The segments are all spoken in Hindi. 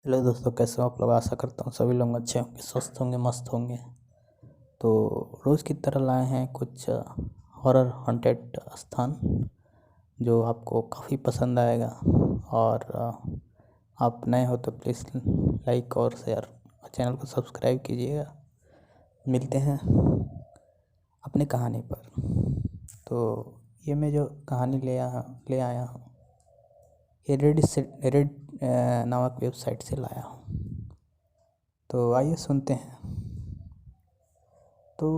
हेलो दोस्तों, कैसे हो आप लोग। आशा करता हूँ सभी लोग अच्छे होंगे, स्वस्थ होंगे, मस्त होंगे। तो रोज़ की तरह लाए हैं कुछ हॉरर हॉन्टेड स्थान जो आपको काफ़ी पसंद आएगा। और आप नए हो तो प्लीज़ लाइक और शेयर और चैनल को सब्सक्राइब कीजिएगा। मिलते हैं अपनी कहानी पर। तो ये मैं जो कहानी ले आया हूँ, ये रेड नामक वेबसाइट से लाया हूँ। तो आइए सुनते हैं। तो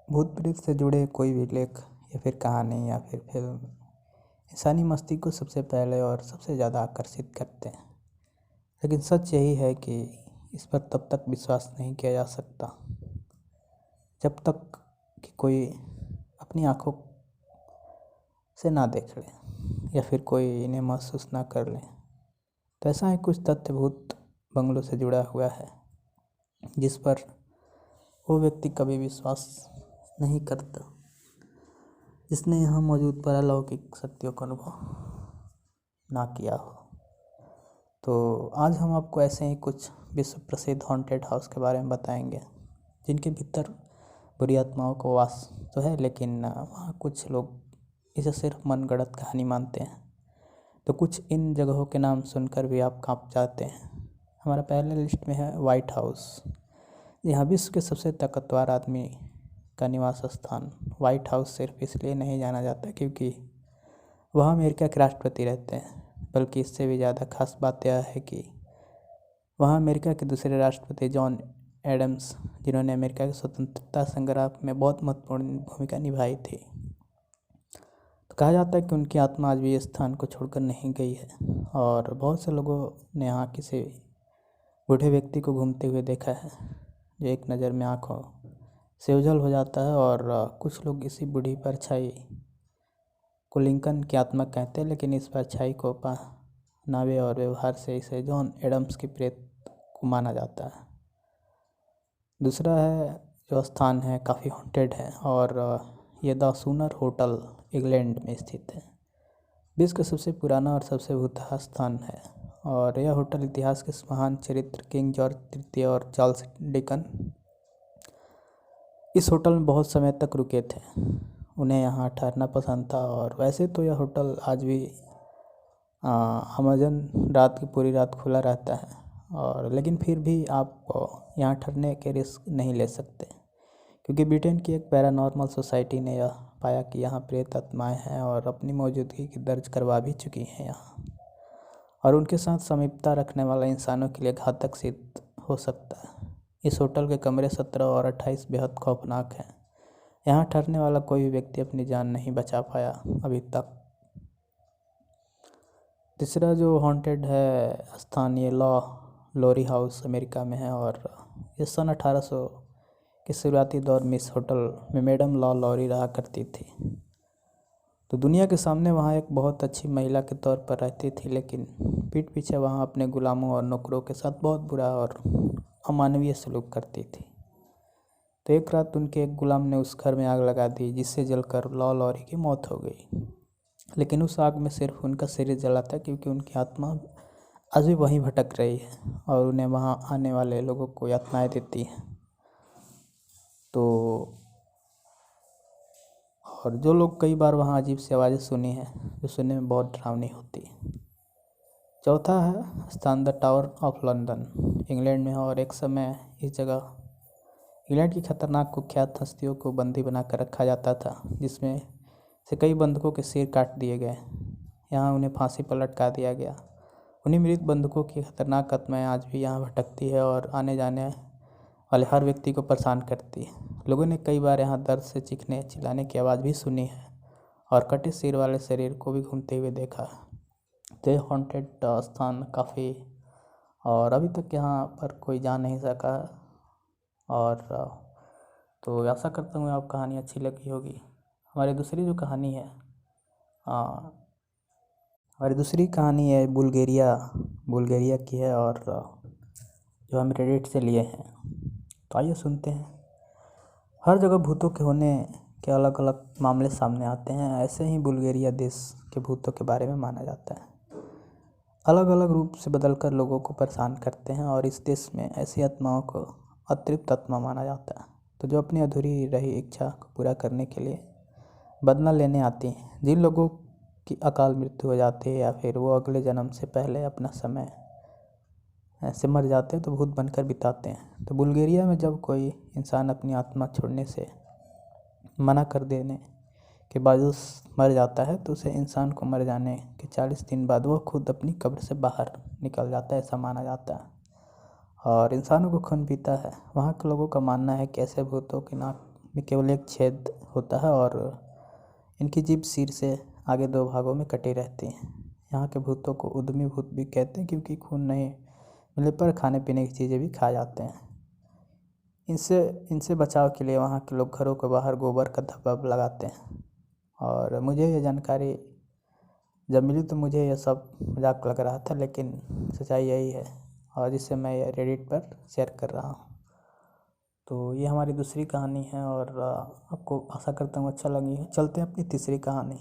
भूत प्रेत से जुड़े कोई भी लेख या फिर कहानी या फिर फिल्म इंसानी मस्तिष्क को सबसे पहले और सबसे ज़्यादा आकर्षित करते हैं। लेकिन सच यही है कि इस पर तब तक विश्वास नहीं किया जा सकता जब तक कि कोई अपनी आँखों से ना देख ले या फिर कोई इन्हें महसूस ना कर ले। तो ऐसा ही कुछ तथ्य भूत बंगलों से जुड़ा हुआ है जिस पर वो व्यक्ति कभी विश्वास नहीं करता जिसने यहाँ मौजूद पारलौकिक शक्तियों का अनुभव ना किया हो। तो आज हम आपको ऐसे ही कुछ विश्व प्रसिद्ध हॉन्टेड हाउस के बारे में बताएंगे जिनके भीतर बुरी आत्माओं को वास तो है, लेकिन वहाँ कुछ लोग इसे सिर्फ मनगढ़ंत कहानी मानते हैं। तो कुछ इन जगहों के नाम सुनकर भी आप कांप जाते हैं। हमारा पहले लिस्ट में है व्हाइट हाउस। यहाँ विश्व के सबसे ताकतवर आदमी का निवास स्थान। व्हाइट हाउस सिर्फ इसलिए नहीं जाना जाता क्योंकि वहाँ अमेरिका के राष्ट्रपति रहते हैं, बल्कि इससे भी ज़्यादा खास बात यह है कि वहाँ अमेरिका के दूसरे राष्ट्रपति जॉन एडम्स, जिन्होंने अमेरिका के स्वतंत्रता संग्राम में बहुत महत्वपूर्ण भूमिका निभाई थी, तो कहा जाता है कि उनकी आत्मा आज भी इस स्थान को छोड़कर नहीं गई है। और बहुत से लोगों ने यहाँ किसी बूढ़े व्यक्ति को घूमते हुए देखा है जो एक नज़र में आँखों से ओझल हो जाता है। और कुछ लोग इसी बूढ़ी परछाई को लिंकन की आत्मा कहते हैं, लेकिन इस परछाई को पहनावे और व्यवहार से इसे जॉन एडम्स की प्रेत को माना जाता है। दूसरा है जो स्थान है काफ़ी हॉन्टेड है और ये द सूनर होटल इंग्लैंड में स्थित है। विश्व का सबसे पुराना और सबसे भूतहा स्थान है और यह होटल इतिहास के महान चरित्र किंग जॉर्ज तृतीय और चार्ल्स डिकन इस होटल में बहुत समय तक रुके थे। उन्हें यहाँ ठहरना पसंद था। और वैसे तो यह होटल आज भी अमेजन रात की पूरी रात खुला रहता है, और लेकिन फिर भी आप यहाँ ठहरने के रिस्क नहीं ले सकते क्योंकि ब्रिटेन की एक पैरानॉर्मल सोसाइटी ने यह पाया कि यहाँ प्रेत आत्माएँ हैं और अपनी मौजूदगी की दर्ज करवा भी चुकी हैं यहाँ, और उनके साथ समीपता रखने वाला इंसानों के लिए घातक सिद्ध हो सकता है। इस होटल के कमरे 17 और 28 बेहद खौफनाक हैं। यहाँ ठहरने वाला कोई भी व्यक्ति अपनी जान नहीं बचा पाया अभी तक। तीसरा जो हॉन्टेड है स्थान ये लॉरी हाउस अमेरिका में है और ये सन 1800 के शुरुआती दौर में इस होटल में मैडम लॉरी रहा करती थी। तो दुनिया के सामने वहाँ एक बहुत अच्छी महिला के तौर पर रहती थी, लेकिन पीठ पीछे वहाँ अपने गुलामों और नौकरों के साथ बहुत बुरा और अमानवीय सलूक करती थी। तो एक रात उनके एक गुलाम ने उस घर में आग लगा दी जिससे जलकर लॉरी की मौत हो गई। लेकिन उस आग में सिर्फ उनका शरीर जला था क्योंकि उनकी आत्मा आज भी वहीं भटक रही है और उन्हें वहाँ आने वाले लोगों को यातनाएं देती है। तो और जो लोग कई बार वहाँ अजीब सी आवाज़ें सुनी हैं जो सुनने में बहुत डरावनी होती है। चौथा है स्थान the tower of London England में है और एक समय इस जगह इंग्लैंड की खतरनाक कुख्यात हस्तियों को बंदी बनाकर रखा जाता था, जिसमें से कई बंधकों के सिर काट दिए गए। यहाँ उन्हें फांसी पर लटका दिया गया। उन्हीं मृत बंधकों की खतरनाक आत्माएं आज भी यहाँ भटकती है और आने जाने वाले हर व्यक्ति को परेशान करती है। लोगों ने कई बार यहाँ दर्द से चीखने चिल्लाने की आवाज़ भी सुनी है और कटे सिर वाले शरीर को भी घूमते हुए देखा है। तो ये हॉन्टेड स्थान काफ़ी, और अभी तक यहाँ पर कोई जा नहीं सका। और तो आशा करता हूँ आप कहानी अच्छी लगी होगी। हमारी दूसरी जो कहानी है हमारी दूसरी कहानी है बुल्गारिया की है और जो हम रेडिट से लिए हैं। तो आइए सुनते हैं। हर जगह भूतों के होने के अलग अलग मामले सामने आते हैं। ऐसे ही बुल्गारिया देश के भूतों के बारे में माना जाता है। अलग अलग रूप से बदलकर लोगों को परेशान करते हैं और इस देश में ऐसी आत्माओं को अतृप्त आत्मा माना जाता है, तो जो अपनी अधूरी रही इच्छा को पूरा करने के लिए बदला लेने आती हैं। जिन लोगों की अकाल मृत्यु हो जाती है या फिर वो अगले जन्म से पहले अपना समय ऐसे मर जाते हैं तो भूत बनकर बिताते हैं। तो बुल्गारिया में जब कोई इंसान अपनी आत्मा छोड़ने से मना कर देने के बावजूद मर जाता है तो उसे इंसान को मर जाने के 40 दिन बाद वो खुद अपनी कब्र से बाहर निकल जाता है, ऐसा माना जाता है, और इंसानों को खून पीता है। वहाँ के लोगों का मानना है कि ऐसे भूतों की नाक में केवल एक छेद होता है और इनकी जीभ सिर से आगे 2 भागों में कटी रहती है। यहाँ के भूतों को उद्यमी भूत भी कहते हैं क्योंकि खून नहीं मिलने पर खाने पीने की चीज़ें भी खा जाते हैं। इनसे इनसे बचाव के लिए वहाँ के लोग घरों के बाहर गोबर का धब्बा लगाते हैं। और मुझे ये जानकारी जब मिली तो मुझे यह सब मजाक लग रहा था, लेकिन सच्चाई यही है और जिससे मैं ये रेडिट पर शेयर कर रहा हूँ। तो ये हमारी दूसरी कहानी है और आपको आशा करता हूँ अच्छा लगी है। चलते हैं अपनी तीसरी कहानी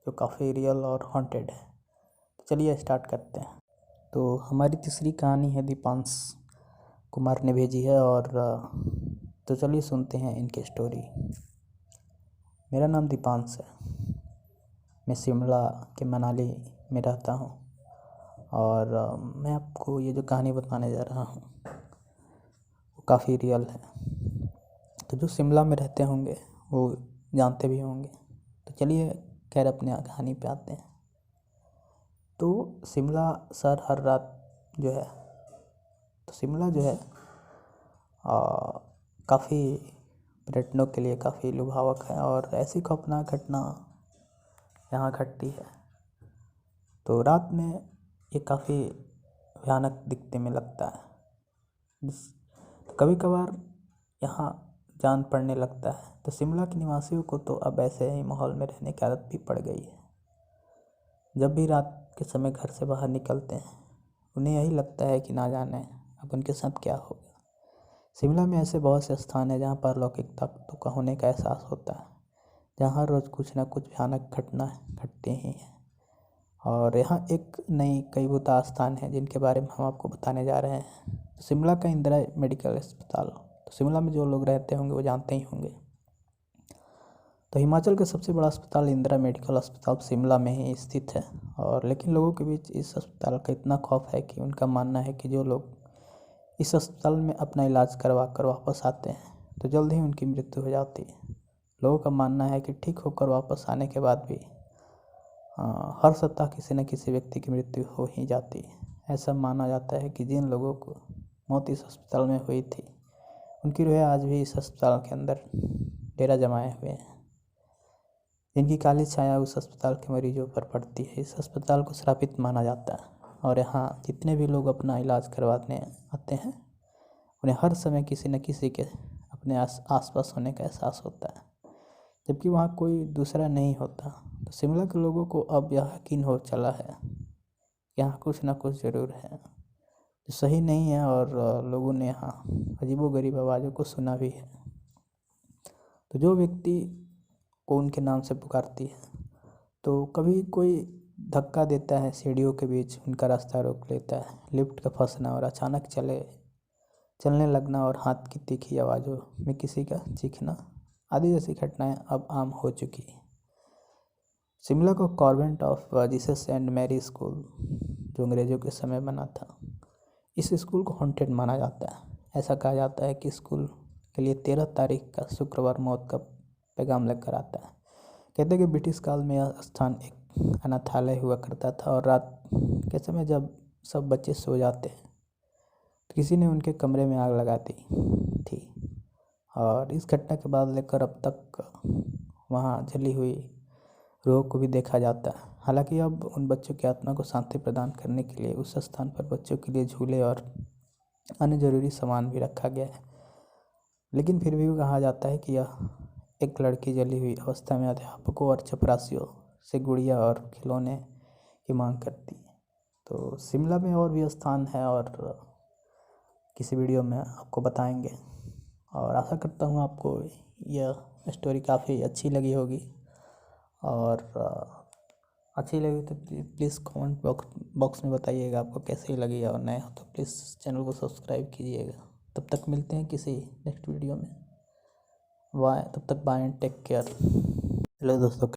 जो काफ़ी रियल और हॉन्टेड है। तो चलिए स्टार्ट करते हैं। तो हमारी तीसरी कहानी है दीपांश कुमार ने भेजी है और तो चलिए सुनते हैं इनकी स्टोरी। मेरा नाम दीपांश है। मैं शिमला के मनाली में रहता हूँ और मैं आपको ये जो कहानी बताने जा रहा हूँ वो काफ़ी रियल है। तो जो शिमला में रहते होंगे वो जानते भी होंगे। तो चलिए खैर अपने कहानी पे आते हैं। तो शिमला शहर हर रात जो है तो शिमला जो है काफ़ी पर्यटकों के लिए काफ़ी लुभावक है और ऐसी खौफनाक घटना यहाँ घटती है। तो रात में ये काफ़ी भयानक दिखने में लगता है। कभी कभार यहाँ जान पड़ने लगता है। तो शिमला के निवासियों को तो अब ऐसे ही माहौल में रहने की आदत भी पड़ गई है। जब भी रात के समय घर से बाहर निकलते हैं उन्हें यही लगता है कि ना जाने अब उनके साथ क्या होगा। शिमला में ऐसे बहुत से स्थान हैं जहाँ पर अलौकिक ताकतों का होने का एहसास होता है, जहाँ हर रोज़ कुछ ना कुछ भयानक घटना घटती ही हैं। और यहाँ एक नई कई भूत स्थान है जिनके बारे में हम आपको बताने जा रहे हैं। तो शिमला का इंदिरा मेडिकल अस्पताल, तो शिमला में जो लोग रहते होंगे वो जानते ही होंगे। तो हिमाचल का सबसे बड़ा अस्पताल इंदिरा मेडिकल अस्पताल शिमला में ही स्थित है। और लेकिन लोगों के बीच इस अस्पताल का इतना खौफ है कि उनका मानना है कि जो लोग इस अस्पताल में अपना इलाज करवा कर वापस आते हैं तो जल्द ही उनकी मृत्यु हो जाती है। लोगों का मानना है कि ठीक होकर वापस आने के बाद भी हर सप्ताह किसी न किसी व्यक्ति की मृत्यु हो ही जाती है। ऐसा माना जाता है कि जिन लोगों को मौत इस अस्पताल में हुई थी उनकी रूहें आज भी इस अस्पताल के अंदर डेरा जमाए हुए हैं, जिनकी काली छाया उस अस्पताल के मरीजों पर पड़ती है। इस अस्पताल को श्रापित माना जाता है और यहाँ जितने भी लोग अपना इलाज करवाने आते हैं उन्हें हर समय किसी न किसी के अपने आसपास होने का एहसास होता है, जबकि वहाँ कोई दूसरा नहीं होता। तो शिमला के लोगों को अब यह यकीन हो चला है कि यहाँ कुछ ना कुछ ज़रूर है जो सही नहीं है और लोगों ने यहाँ अजीबोगरीब आवाज़ों को सुना भी है। तो जो व्यक्ति को उनके नाम से पुकारती है तो कभी कोई धक्का देता है, सीढ़ियों के बीच उनका रास्ता रोक लेता है, लिफ्ट का फंसना और अचानक चलने लगना और हाथ की तीखी आवाज़ों में किसी का चीखना आदि जैसी घटनाएं अब आम हो चुकी है। शिमला को Convent of Jesus and Mary School जो अंग्रेज़ों के समय बना था, इस स्कूल को हॉन्टेड माना जाता है। ऐसा कहा जाता है कि स्कूल के लिए 13 तारीख का शुक्रवार मौत का पैगाम लेकर आता है। कहते हैं कि ब्रिटिश काल में यह स्थान एक अनाथालय हुआ करता था और रात के समय जब सब बच्चे सो जाते हैं तो किसी ने उनके कमरे में आग लगा दी थी। और इस घटना के बाद लेकर अब तक वहाँ जली हुई रूह को भी देखा जाता है। हालांकि अब उन बच्चों की आत्मा को शांति प्रदान करने के लिए उस स्थान पर बच्चों के लिए झूले और अन्य जरूरी सामान भी रखा गया है, लेकिन फिर भी कहा जाता है कि यह एक लड़की जली हुई अवस्था में अध्यापकों और चपरासियों से गुड़िया और खिलौने की मांग करती है। तो शिमला में और भी स्थान है और किसी वीडियो में आपको बताएंगे और आशा करता हूँ आपको यह स्टोरी काफ़ी अच्छी लगी होगी और अच्छी लगी तो प्लीज़ कमेंट बॉक्स में बताइएगा आपको कैसी लगी, और नए हो तो प्लीज़ चैनल को सब्सक्राइब कीजिएगा। तब तक मिलते हैं किसी नेक्स्ट वीडियो में। बाय, तब तक bye and take care. Hello दोस्तों।